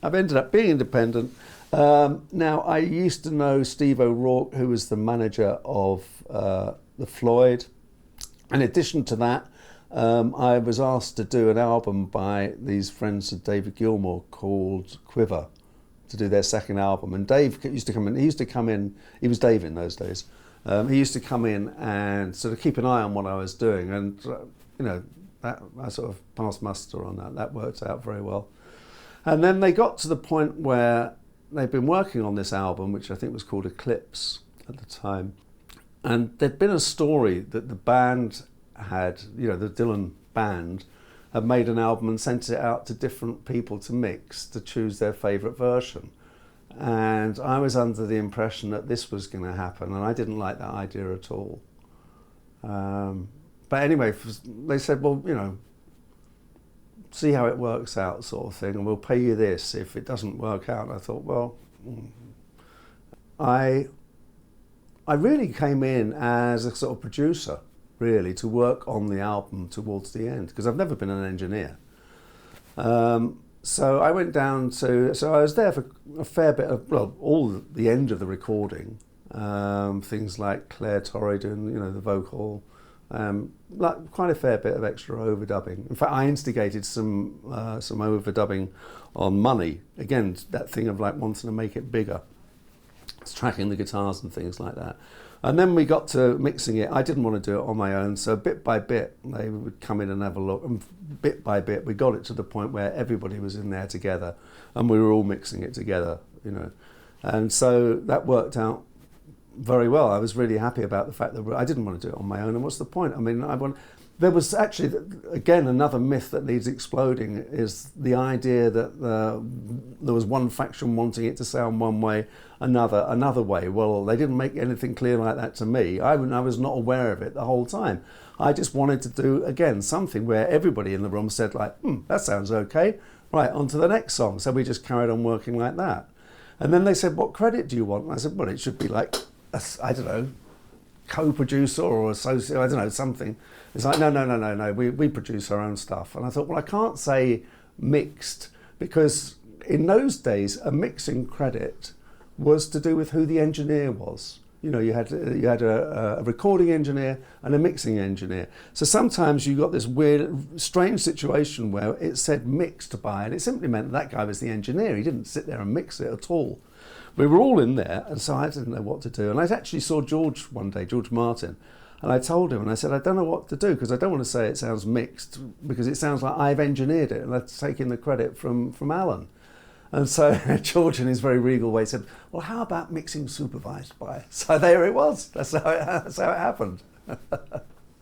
I've ended up being independent. Now, I used to know Steve O'Rourke, who was the manager of the Floyd. In addition to that, I was asked to do an album by these friends of David Gilmour called Quiver, to do their second album. And Dave used to come in. He was Dave in those days. He used to come in and sort of keep an eye on what I was doing, and that I sort of passed muster on that. That worked out very well. And then they got to the point where they'd been working on this album, which I think was called Eclipse at the time. And there'd been a story that the band had, the Dylan band, had made an album and sent it out to different people to mix, to choose their favourite version. And I was under the impression that this was going to happen, and I didn't like that idea at all. But anyway, they said, well, see how it works out, sort of thing, and we'll pay you this if it doesn't work out. And I thought, well, I really came in as a sort of producer, really, to work on the album towards the end, because I've never been an engineer. So I went down so I was there for a fair bit of, all the end of the recording, things like Claire Torridon, the vocal, quite a fair bit of extra overdubbing. In fact, I instigated some overdubbing on Money. Again, that thing of like wanting to make it bigger. It's tracking the guitars and things like that. And then we got to mixing it. I didn't want to do it on my own, so bit by bit they would come in and have a look. And bit by bit we got it to the point where everybody was in there together, and we were all mixing it together, And so that worked out very well. I was really happy about the fact that I didn't want to do it on my own. And what's the point? I mean, there was actually, again, another myth that needs exploding, is the idea that there was one faction wanting it to sound one way, another way. Well, they didn't make anything clear like that to me. I was not aware of it the whole time. I just wanted to do, again, something where everybody in the room said like, that sounds okay. Right, on to the next song. So we just carried on working like that. And then they said, what credit do you want? And I said, well, it should be like, I don't know, co-producer or associate, I don't know, something. It's like, no, we produce our own stuff. And I thought, well, I can't say mixed, because in those days, a mixing credit was to do with who the engineer was. You had a recording engineer and a mixing engineer. So sometimes you got this weird, strange situation where it said mixed by, and it simply meant that guy was the engineer. He didn't sit there and mix it at all. We were all in there, and so I didn't know what to do. And I actually saw George one day, George Martin, and I told him, and I said, I don't know what to do, because I don't want to say it sounds mixed, because it sounds like I've engineered it, and I've taken the credit from Alan. And so George, in his very regal way, said, well, how about mixing supervised by? So there it was. That's how it happened.